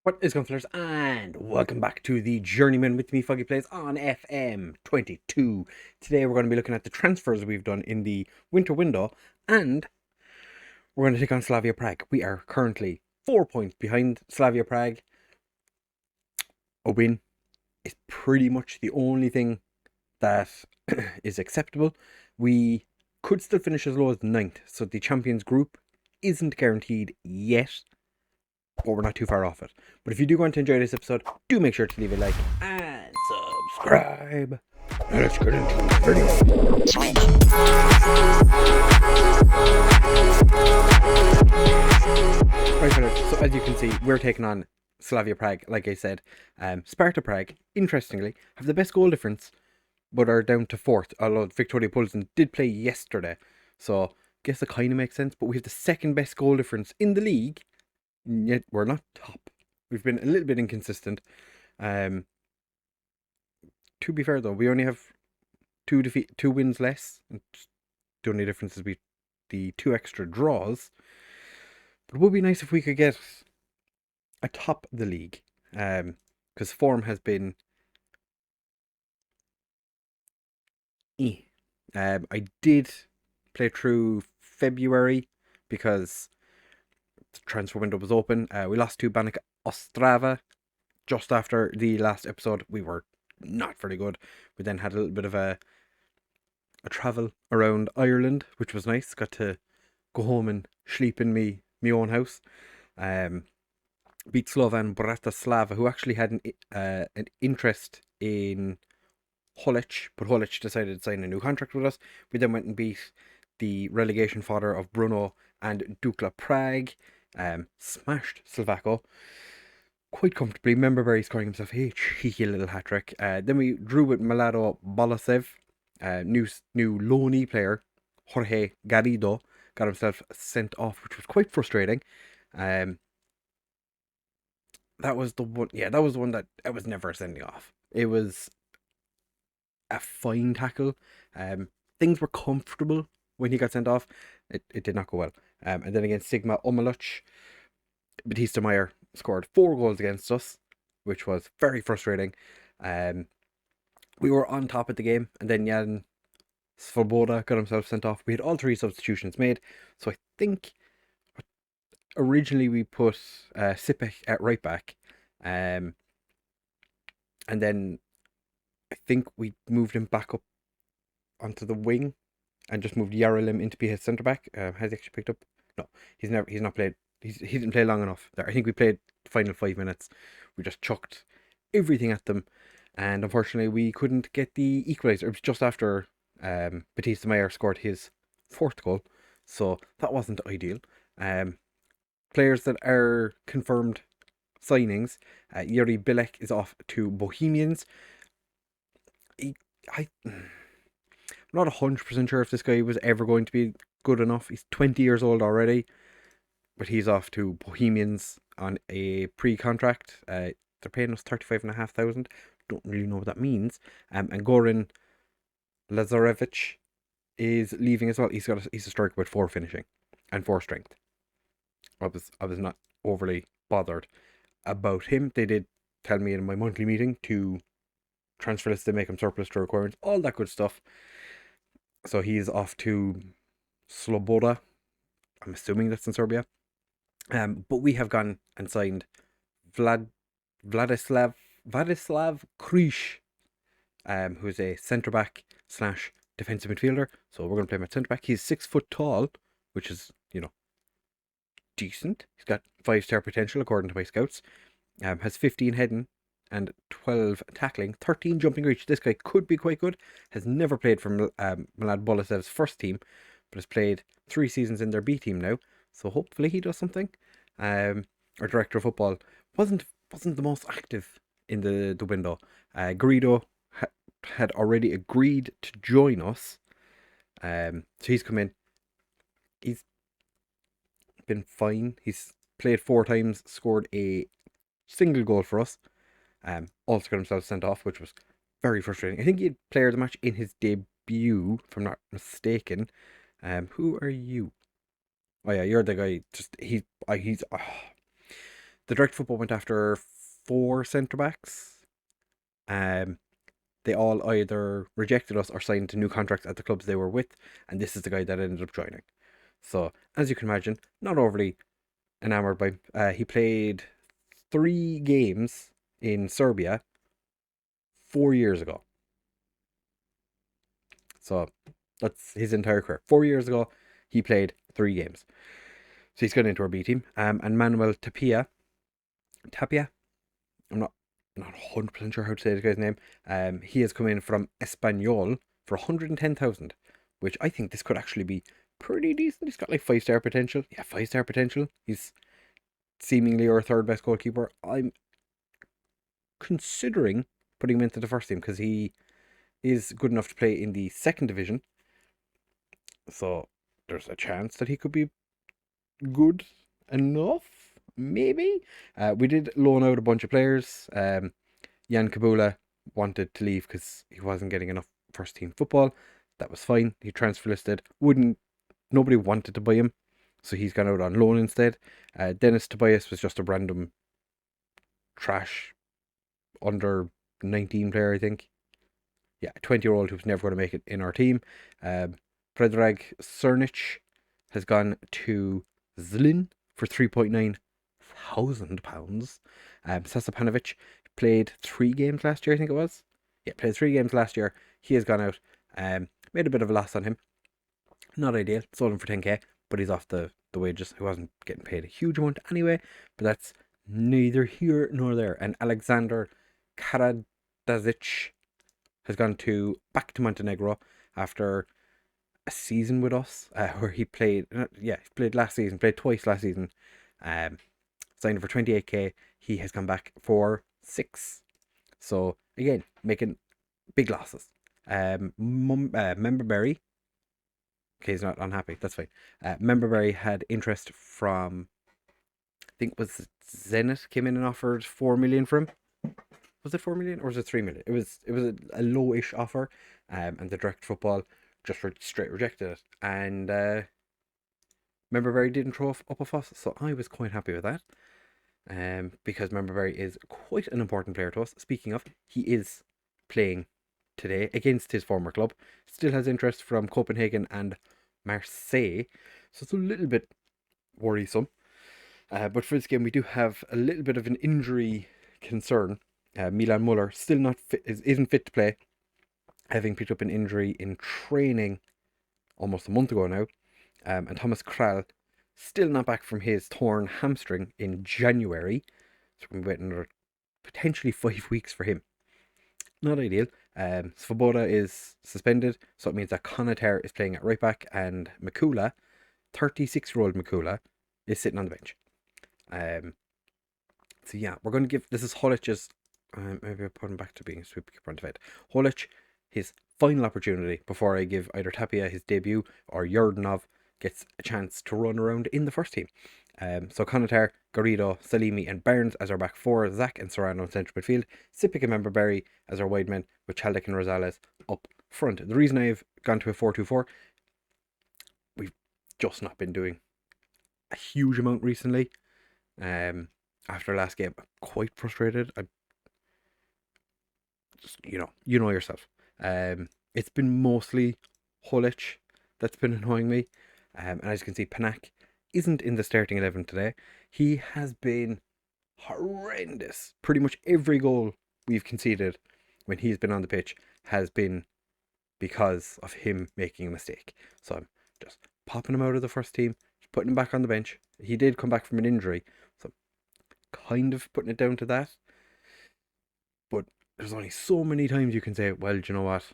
What is going on, and welcome back to the Journeyman with me, FoggyPlays on FM22. Today we're going to be looking at the transfers we've done in the winter window, and we're going to take on Slavia Prague. We are currently 4 points behind Slavia Prague. A win is pretty much the only thing that is acceptable. We could still finish as low as 9th, so the Champions Group isn't guaranteed yet, but we're not too far off it. But if you do want to enjoy this episode, do make sure to leave a like and subscribe. Now let's get into the video. Right, fellas, so as you can see, we're taking on Slavia Prague, like I said. Sparta Prague, interestingly, have the best goal difference, but are down to 4th, although Victoria Pulsen did play yesterday. So, I guess it kind of makes sense, but we have the second best goal difference in the league, yet we're not top. We've been a little bit inconsistent. To be fair though, we only have two wins less. The only difference is the 2 extra draws. But it would be nice if we could get atop the league, because form has been I did play through February because the transfer window was open. We lost to Banik Ostrava just after the last episode. We were not very good. We then had a little bit of a travel around Ireland, which was nice. Got to go home and sleep in my own house. Beat Slovan Bratislava, who actually had an interest in Hulic, but Hulic decided to sign a new contract with us. We then went and beat the relegation fodder of Brno and Dukla Prague. Smashed Slovakia quite comfortably. Memberberry scoring himself a cheeky little hat trick. Then we drew with Milado Bolasev, new loanee player Jorge Garrido got himself sent off, which was quite frustrating. That was the one. Yeah, that was the one that I was never sending off. It was a fine tackle. Things were comfortable when he got sent off. It did not go well. And then against Sigma Omaluch, Batista Meyer scored 4 goals against us, which was very frustrating. We were on top of the game, and then Jan Svoboda got himself sent off. We had all 3 substitutions made, so I think originally we put Sipek at right back, and then I think we moved him back up onto the wing and just moved Yaralim in to be his centre back. Has he actually picked up? No, he's not played. He didn't play long enough there. I think we played the final 5 minutes. We just chucked everything at them, and unfortunately we couldn't get the equaliser. It was just after Batista Meyer scored his 4th goal, so that wasn't ideal. Players that are confirmed signings: Yuri Bilek is off to Bohemians. I'm not 100% sure if this guy was ever going to be good enough. He's 20 years old already, but he's off to Bohemians on a pre-contract. They're paying us 35,500. Don't really know what that means. And Goran Lazarevich is leaving as well. He's a striker with 4 finishing and 4 strength. I was not overly bothered about him. They did tell me in my monthly meeting to transfer list to make him surplus to requirements, all that good stuff. So he's off to Sloboda. I'm assuming that's in Serbia. But we have gone and signed Vladislav Krish, who's a centre back / defensive midfielder. So we're going to play him at centre back. He's 6 foot tall, which is, decent. He's got 5-star potential according to my scouts. Has 15 heading and 12 tackling, 13 jumping reach. This guy could be quite good. Has never played for Milad Bolasev's first team, but has played 3 seasons in their B team now. So hopefully he does something. Our director of football wasn't the most active in the window. Garrido had already agreed to join us. So he's come in. He's been fine. He's played 4 times, scored a single goal for us. Also got himself sent off, which was very frustrating. I think he had player of the match in his debut, if I'm not mistaken. Who are you? Oh yeah, you're the guy. Just he's The direct football went after 4 centre backs. They all either rejected us or signed to new contracts at the clubs they were with, and this is the guy that ended up joining. So, as you can imagine, not overly enamored by him. He played 3 games in Serbia 4 years ago. So, that's his entire career. 4 years ago, he played 3 games. So he's got into our B team. And Manuel Tapia, I'm not 100% sure how to say this guy's name. He has come in from Espanyol for 110,000, which I think this could actually be pretty decent. He's got like 5-star potential. Yeah, 5-star potential. He's seemingly our third best goalkeeper. I'm considering putting him into the first team because he is good enough to play in the second division. So there's a chance that he could be good enough, maybe. We did loan out a bunch of players. Jan Kabula wanted to leave because he wasn't getting enough first team football. That was fine. He transfer listed. Nobody wanted to buy him, so he's gone out on loan instead. Dennis Tobias was just a random trash under 19 player, I think. Yeah, a 20-year-old who's never going to make it in our team. Predrag Cernic has gone to Zlin for £3,900. Sasapanovic played 3 games last year, I think it was. Yeah, played 3 games last year. He has gone out. Made a bit of a loss on him. Not ideal. Sold him for 10k, but he's off the wages. He wasn't getting paid a huge amount anyway, but that's neither here nor there. And Alexander Karadazic has gone back to Montenegro after a season with us, where he played. He played last season. Played twice last season. Signed for 28k. He has come back for 6. So again, making big losses. Memberberry. Okay, he's not unhappy. That's fine. Memberberry had interest from, I think, was Zenit came in and offered 4 million for him. Was it 4 million or was it 3 million? It was a lowish offer, and the direct football just straight rejected it. And Memberberry didn't throw up a fuss, so I was quite happy with that. Because Memberberry is quite an important player to us. Speaking of, he is playing today against his former club. Still has interest from Copenhagen and Marseille, so it's a little bit worrisome. But for this game, we do have a little bit of an injury concern. Milan Muller still not fit, isn't fit to play, having picked up an injury in training almost a month ago now. And Thomas Krall still not back from his torn hamstring in January, so we're waiting another potentially 5 weeks for him. Not ideal. Svoboda is suspended, so it means that Conater is playing at right back, and Mikula, 36-year-old Mikula, is sitting on the bench. So yeah, we're going to give, this is Holic's, maybe I'll put him back to being a sweep keeper on defend. Holic, his final opportunity before I give either Tapia his debut or Yordanov gets a chance to run around in the first team. So Conatar, Garrido, Salimi and Barnes as our back 4, Zach and Serrano in central midfield, Sipic and Memberberry as our wide men, with Chaldek and Rosales up front. The reason I've gone to a 4-2-4, we've just not been doing a huge amount recently. After last game, I'm quite frustrated. I just, you know yourself. It's been mostly Holic that's been annoying me. And as you can see, Panak isn't in the starting 11 today. He has been horrendous. Pretty much every goal we've conceded when he's been on the pitch has been because of him making a mistake. So I'm just popping him out of the first team, putting him back on the bench. He did come back from an injury, so kind of putting it down to that. But there's only so many times you can say, well, do you know what?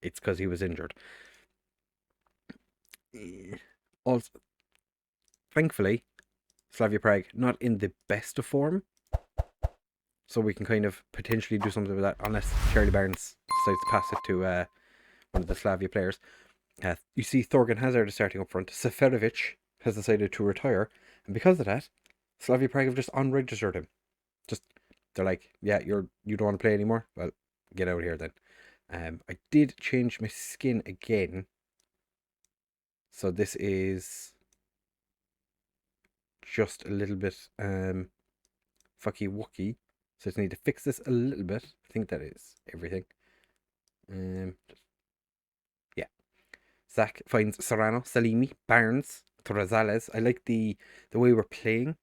It's because he was injured. Also, thankfully, Slavia Prague not in the best of form, so we can kind of potentially do something with that, unless Charlie Barnes decides to pass it to one of the Slavia players. You see Thorgan Hazard is starting up front. Seferovic has decided to retire, and because of that, Slavia Prague have just unregistered him. They're like, yeah, you don't want to play anymore? Well, get out of here then. I did change my skin again. So this is just a little bit Fucky Wucky. So I just need to fix this a little bit. I think that is everything. Yeah. Zach finds Serrano, Salimi, Barnes, Torrazales. I like the way we're playing.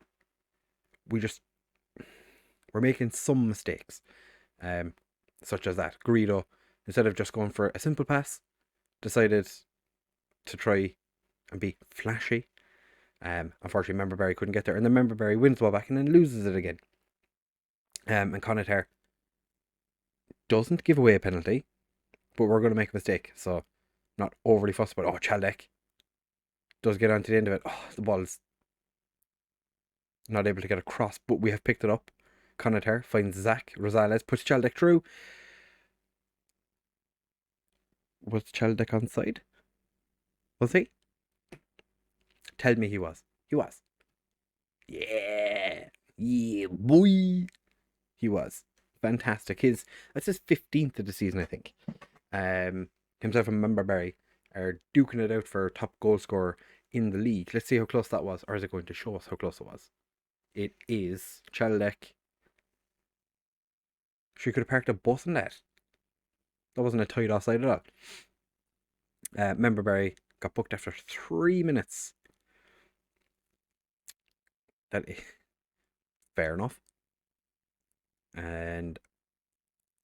We're making some mistakes. Such as that. Garrido, instead of just going for a simple pass, decided to try and be flashy. Unfortunately, Memberberry couldn't get there, and then Memberberry wins the ball back and then loses it again. And Connaughter doesn't give away a penalty, but we're going to make a mistake, so not overly fussed about. Oh, Chaldek does get on to the end of it. Oh, the ball's not able to get across, but we have picked it up. Connaughter finds Zach Rosales, puts Chaldek through. Was Chaldek onside? Was he? Tell me he was. He was. Yeah. Yeah, boy. He was. Fantastic. That's his 15th of the season, I think. Himself and Memberberry are duking it out for top goal scorer in the league. Let's see how close that was. Or is it going to show us how close it was? It is. Chaldek. She could have parked a bus in that. That wasn't a tight offside at all. Memberberry got booked after 3 minutes. That is fair enough. And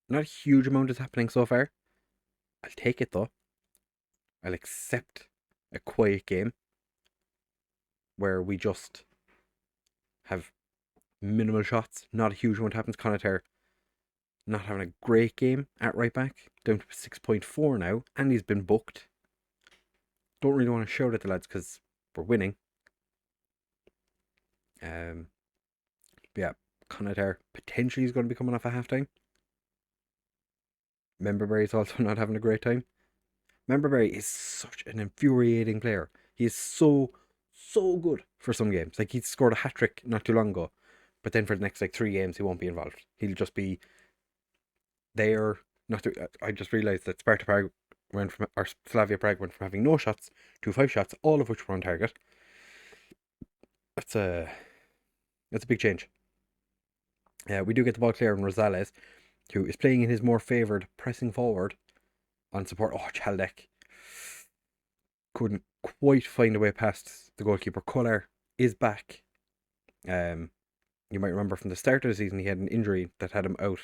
not a huge amount is happening so far. I'll take it though. I'll accept a quiet game where we just have minimal shots. Not a huge amount happens. Connaughter not having a great game at right back. Down to 6.4 now. And he's been booked. Don't really want to shout at the lads because we're winning. Yeah, Connaughter potentially is going to be coming off a half time. Memberberry is also not having a great time. Memberberry is such an infuriating player. He is so good for some games. Like, he scored a hat-trick not too long ago, but then for the next 3 games he won't be involved. He'll just be there. I just realised that Slavia Prageu went from having no shots to 5 shots, all of which were on target. That's a big change. We do get the ball clear on Rosales, who is playing in his more favoured pressing forward on support. Oh, Chaldek couldn't quite find a way past the goalkeeper. Collar is back. You might remember from the start of the season he had an injury that had him out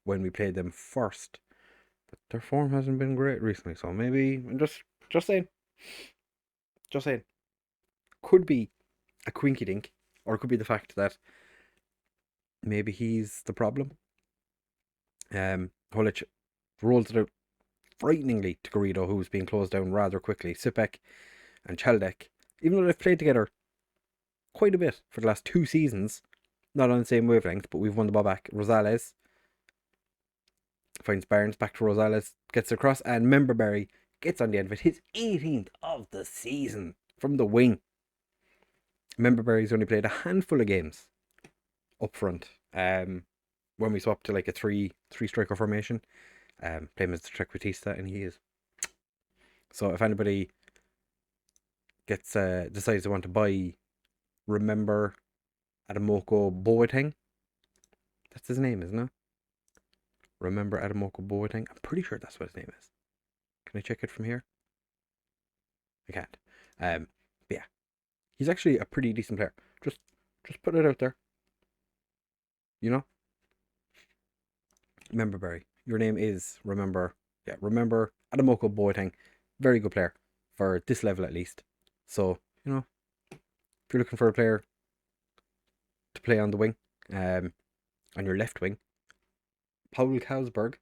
when we played them first. But their form hasn't been great recently, so maybe just saying. Just saying. Could be a quinky dink, or it could be the fact that maybe he's the problem. Holic rolls it out frighteningly to Garrido, who's being closed down rather quickly. Sipek and Chaldek, even though they've played together quite a bit for the last 2 seasons, not on the same wavelength, but we've won the ball back. Rosales finds Barnes, back to Rosales, gets across, and Memberberry gets on the end of it. His 18th of the season from the wing. Memberberry's only played a handful of games up front. When we swap to a 3-striker formation, play him as the Trequartista, and he is. So if anybody gets decides they want to buy, remember Adamoko Boateng. That's his name, isn't it? Remember Adamoko Boateng. I'm pretty sure that's what his name is. Can I check it from here? I can't. But yeah, he's actually a pretty decent player. Just put it out there. You know? Memberberry. Your name is remember Adamoko Boateng. Very good player for this level at least. So, if you're looking for a player to play on the wing, on your left wing, Paul Kalsberg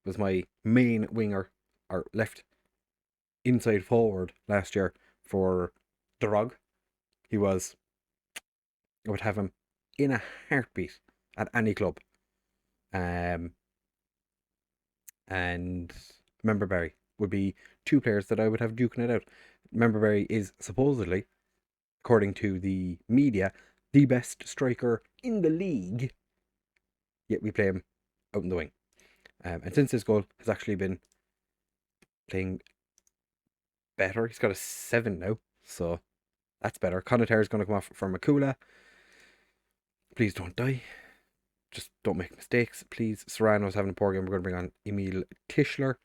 was my main winger, or left inside forward last year for the Rog. I would have him in a heartbeat at any club. And Memberberry would be 2 players that I would have duking it out. Memberberry is supposedly, according to the media, the best striker in the league. Yet we play him out in the wing. And since his goal has actually been playing better, he's got a 7 now, so that's better. Connaughter is going to come off for Makula. Please don't die. just don't make mistakes, please. Serrano's having a poor game. We're going to bring on Emil Tischler.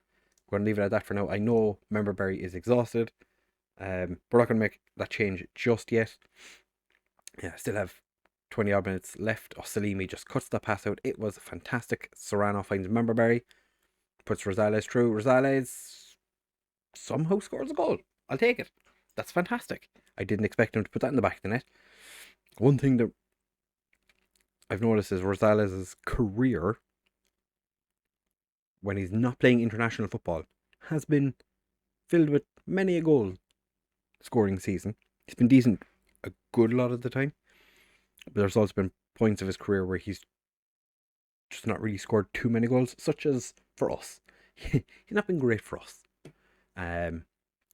We're going to leave it at that for now. I know Memberberry is exhausted. We're not going to make that change just yet. Yeah, still have 20 odd minutes left. Salimi just cuts the pass out. It was fantastic. Serrano finds Memberberry, puts Rosales through. Rosales somehow scores a goal. I'll take it. That's fantastic. I didn't expect him to put that in the back of the net. One thing that I've noticed is Rosales' career, when he's not playing international football, has been filled with many a goal scoring season. He's been decent a good lot of the time, but there's also been points of his career where he's just not really scored too many goals, such as for us. He's not been great for us.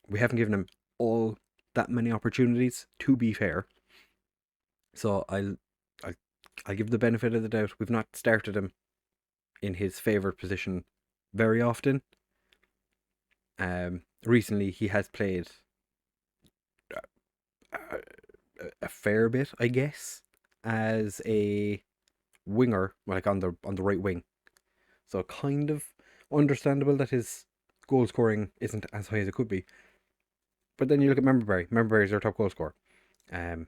We haven't given him all that many opportunities, to be fair. So I'll give the benefit of the doubt. We've not started him in his favourite position very often. Recently he has played a fair bit, I guess, as a winger, like on the right wing. So kind of understandable that his goal scoring isn't as high as it could be. But then you look at Memberberry. Memberberry is our top goal scorer. And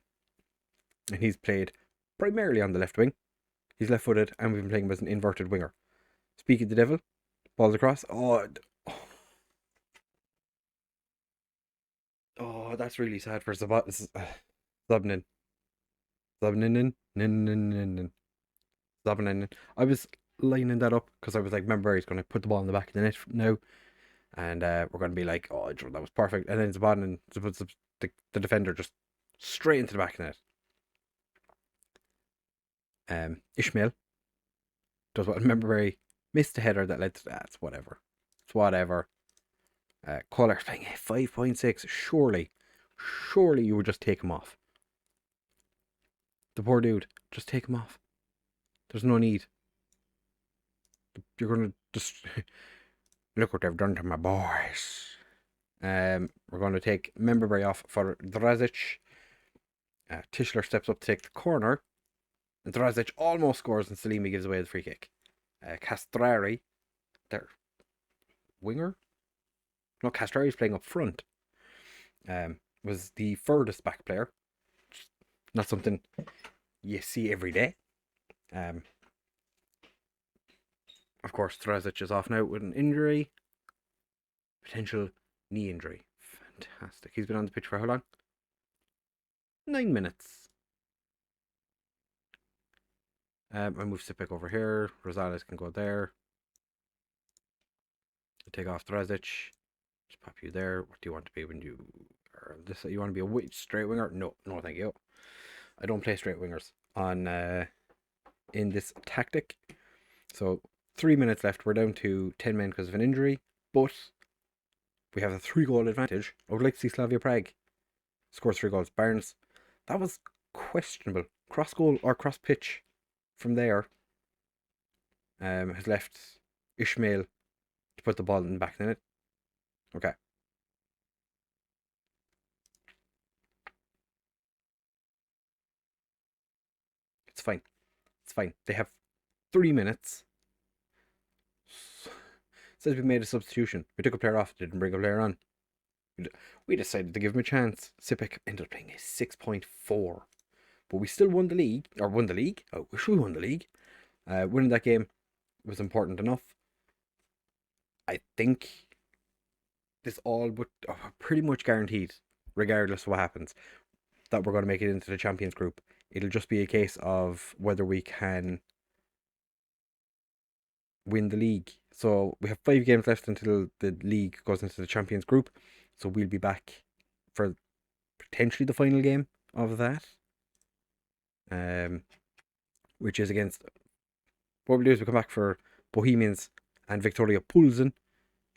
he's played primarily on the left wing. He's left footed, and we've been playing him as an inverted winger. Speak of the devil, balls across. Oh, that's really sad for Zabnin. I was lining that up because I was like, Memberberry's going to put the ball in the back of the net now. And we're going to be like, oh, that was perfect. And then Zabnin puts the defender just straight into the back of the net. Ishmael does what Memberberry missed the header that led to that. It's whatever. Kohler's playing a 5.6. Surely you would just take him off. The poor dude, just take him off. There's no need. You're going to just... Look what they've done to my boys. We're going to take Memberberry off for Drazic. Tischler steps up to take the corner. And Drazic almost scores, and Salimi gives away the free kick. Castrari, their winger? No, Castrari's playing up front. Was the furthest back player. Not something you see every day. Of course, Drazic is off now with an injury. Potential knee injury. Fantastic. He's been on the pitch for how long? 9 minutes. I move Sipek over here. Rosales can go there. Take off Drazic. Just pop you there. What do you want to be when you are this? You want to be a straight winger? No, thank you. I don't play straight wingers on in this tactic. So 3 minutes left. We're down to 10 men because of an injury, but we have a 3-goal advantage. I would like to see Slavia Prageu score 3 goals. Barnes, that was questionable. Cross goal or cross pitch from there has left Ishmael to put the ball in the back of the net. Okay. It's fine. They have 3 minutes. Says we made a substitution. We took a player off, didn't bring a player on. We decided to give him a chance. Sipek ended up playing a 6.4. But we still won the league. I wish we won the league. Winning that game was important enough. I think this all but pretty much guaranteed, regardless of what happens, that we're going to make it into the Champions Group. It'll just be a case of whether we can win the league. So we have 5 games left until the league goes into the Champions Group. So we'll be back for potentially the final game of that. Which is against... What we'll do is we'll come back for Bohemians and Victoria Pulsen,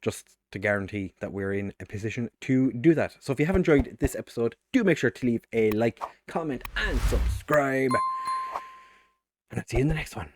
just to guarantee that we're in a position to do that. So if you have enjoyed this episode, do make sure to leave a like, comment and subscribe. And I'll see you in the next one.